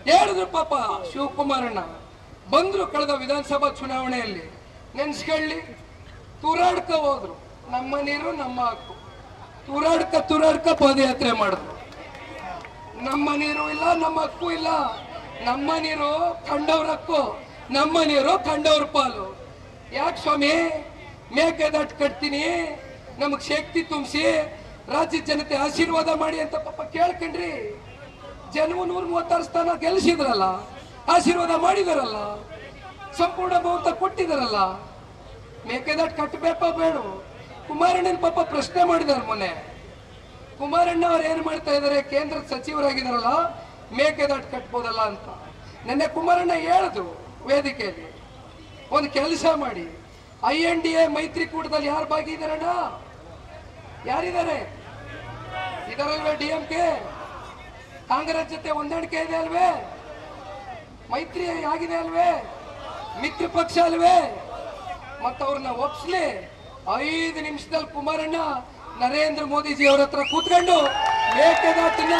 ಹೇಳಿದ್ರು ಪಾಪ ಶಿವಕುಮಾರಣ್ಣ ಬಂದ್ರು ಕಳೆದ ವಿಧಾನಸಭಾ ಚುನಾವಣೆಯಲ್ಲಿ ನೆನ್ಸ್ಕೊಳ್ಳಿ ತೂರಾಡ್ಕ ಹೋದ್ರು. ನಮ್ಮ ನೀರು ನಮ್ಮ ಹಕ್ಕು ತೂರಾಡ್ಕ ಪಾದಯಾತ್ರೆ ಮಾಡಿದ್ರು. ನಮ್ಮ ನೀರು ಇಲ್ಲ, ನಮ್ಮ ಹಕ್ಕು ಇಲ್ಲ, ನಮ್ಮ ನೀರು ಕಂಡವ್ರ ಹಕ್ಕು, ನಮ್ಮ ನೀರು ಕಂಡವ್ರ ಪಾಲು. ಯಾಕೆ ಸ್ವಾಮಿ ಮೇಕೆದಾಟು ಕಟ್ತೀನಿ, ನಮಗ್ ಶಕ್ತಿ ತುಂಬಿಸಿ ರಾಜ್ಯ ಜನತೆ ಆಶೀರ್ವಾದ ಮಾಡಿ ಅಂತ ಪಾಪ ಕೇಳ್ಕೊಂಡ್ರಿ. ಜನವು 136 ಸ್ಥಾನ ಗೆಲ್ಲಿಸಿದ್ರಲ್ಲ, ಆಶೀರ್ವಾದ ಮಾಡಿದಾರಲ್ಲ, ಸಂಪೂರ್ಣ ಬಹುಮತ ಕೊಟ್ಟಿದಾರಲ್ಲ. ಮೇಕೆದಾಟು ಕಟ್ಟಬೇಕ ಬೇಡ? ಕುಮಾರಣ್ಣನ ಪಾಪ ಪ್ರಶ್ನೆ ಮಾಡಿದಾರೆ ಮೊನ್ನೆ. ಕುಮಾರಣ್ಣ ಅವ್ರು ಏನ್ ಮಾಡ್ತಾ ಇದಾರೆ, ಕೇಂದ್ರ ಸಚಿವರಾಗಿದಾರಲ್ಲ, ಮೇಕೆದಾಟು ಕಟ್ಬೋದಲ್ಲ ಅಂತ. ನೆನ್ನೆ ಕುಮಾರಣ್ಣ ಹೇಳಿದ್ರು ವೇದಿಕೆಯಲ್ಲಿ, ಒಂದು ಕೆಲಸ ಮಾಡಿ, INDA ಮೈತ್ರಿಕೂಟದಲ್ಲಿ ಯಾರು ಭಾಗಿದಾರಣ್ಣ? ಯಾರಿದ್ದಾರೆ? ಇದರಲ್ವೇ DMK ಕಾಂಗ್ರೆಸ್ ಜೊತೆ ಹೊಂದಾಣಿಕೆ ಇದೆ ಅಲ್ವೇ? ಮೈತ್ರಿ ಆಗಿದೆ ಅಲ್ವೇ? ಮಿತ್ರ ಪಕ್ಷ ಅಲ್ವೇ? ಮತ್ತವ್ರನ್ನ ಒಪ್ಸ್ಲಿ. 5 ನಿಮಿಷದಲ್ಲಿ ಕುಮಾರಣ್ಣ ನರೇಂದ್ರ ಮೋದಿಜಿ ಅವರ ಹತ್ರ ಕೂತ್ಕೊಂಡು ಮೇಕೆದಾಟನ್ನ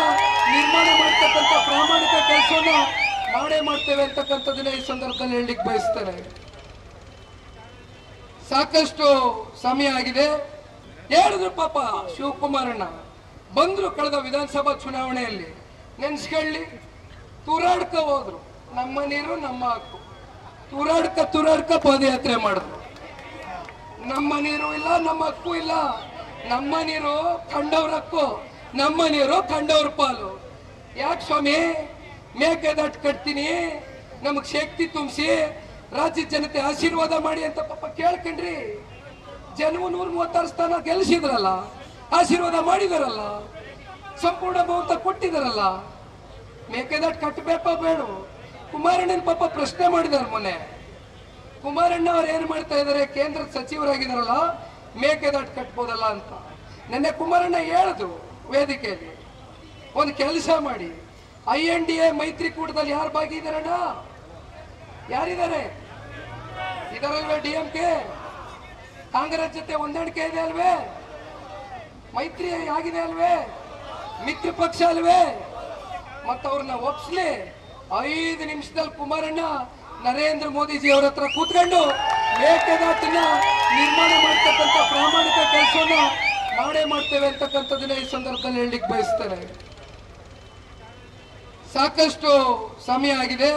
ನಿರ್ಮಾಣ ಮಾಡ್ತಕ್ಕಂಥ ಪ್ರಾಮಾಣಿಕ ಕೆಲಸವನ್ನ ಮಾಡೇ ಮಾಡ್ತೇವೆ ಅಂತಕ್ಕಂಥದನ್ನ ಈ ಸಂದರ್ಭದಲ್ಲಿ ಹೇಳಲಿಕ್ಕೆ ಬಯಸ್ತೇನೆ. ಸಾಕಷ್ಟು ಸಮಯ ಆಗಿದೆ. ಹೇಳಿದ್ರು ಪಾಪ ಶಿವಕುಮಾರಣ್ಣ ಬಂದ್ರು ಕಳೆದ ವಿಧಾನಸಭಾ ಚುನಾವಣೆಯಲ್ಲಿ ನೆನ್ಸ್ಕೊಳ್ಳಿ ತೂರಾಡ್ಕ ಹೋದ್ರು. ನಮ್ಮ ನೀರು ನಮ್ಮ ಹಕ್ಕು ತೂರಾಡ್ಕ ಪಾದಯಾತ್ರೆ ಮಾಡಿದ್ರು. ನಮ್ಮ ನೀರು ಇಲ್ಲ, ನಮ್ಮ ಹಕ್ಕು ಇಲ್ಲ, ನಮ್ಮ ನೀರು ಕಂಡವ್ರ ಹಕ್ಕು, ನಮ್ಮ ನೀರು ಕಂಡವ್ರ ಪಾಲು. ಯಾಕೆ ಸ್ವಾಮಿ ಮೇಕೆದಾಟು ಕಟ್ತೀನಿ, ನಮಗ್ ಶಕ್ತಿ ತುಂಬಿಸಿ ರಾಜ್ಯ ಜನತೆ ಆಶೀರ್ವಾದ ಮಾಡಿ ಅಂತ ಪಾಪ ಕೇಳ್ಕೊಂಡ್ರಿ. ಜನವು 136 ಸ್ಥಾನ ಗೆಲ್ಲಿಸಿದ್ರಲ್ಲ, ಆಶೀರ್ವಾದ ಮಾಡಿದಾರಲ್ಲ, ಸಂಪೂರ್ಣ ಬಹುಮತ ಕೊಟ್ಟಿದಾರಲ್ಲ. ಮೇಕೆದಾಟು ಕಟ್ಟಬೇಕ ಬೇಡ? ಕುಮಾರಣ್ಣನ ಪಾಪ ಪ್ರಶ್ನೆ ಮಾಡಿದಾರೆ ಮೊನ್ನೆ. ಕುಮಾರಣ್ಣ ಅವ್ರು ಏನ್ ಮಾಡ್ತಾ ಇದಾರೆ, ಕೇಂದ್ರ ಸಚಿವರಾಗಿದಾರಲ್ಲ, ಮೇಕೆದಾಟು ಕಟ್ಬೋದಲ್ಲ ಅಂತ. ನೆನ್ನೆ ಕುಮಾರಣ್ಣ ಹೇಳಿದ್ರು ವೇದಿಕೆಯಲ್ಲಿ, ಒಂದು ಕೆಲಸ ಮಾಡಿ, INDA ಮೈತ್ರಿಕೂಟದಲ್ಲಿ ಯಾರು ಭಾಗಿದಾರಣ್ಣ? ಯಾರಿದ್ದಾರೆ? ಇದರಲ್ವೇ DMK ಕಾಂಗ್ರೆಸ್ ಜೊತೆ ಹೊಂದಾಣಿಕೆ ಇದೆ ಅಲ್ವೇ? ಮೈತ್ರಿ ಆಗಿದೆ ಅಲ್ವೇ? ಮಿತ್ರ ಪಕ್ಷ ಅಲ್ವೇ? ಮತ್ತವ್ರನ್ನ ಒಪ್ಸ್ಲಿ. 5 ನಿಮಿಷದಲ್ಲಿ ಕುಮಾರಣ್ಣ ನರೇಂದ್ರ ಮೋದಿಜಿ ಅವರ ಹತ್ರ ಕೂತ್ಕೊಂಡು ಮೇಕೆದಾಟನ್ನ ನಿರ್ಮಾಣ ಮಾಡ್ತಕ್ಕಂಥ ಪ್ರಾಮಾಣಿಕ ಕೆಲಸವನ್ನ ಮಾಡೇ ಮಾಡ್ತೇವೆ ಅಂತಕ್ಕಂಥದನ್ನ ಈ ಸಂದರ್ಭದಲ್ಲಿ ಹೇಳಲಿಕ್ಕೆ ಬಯಸ್ತೇನೆ. ಸಾಕಷ್ಟು ಸಮಯ ಆಗಿದೆ.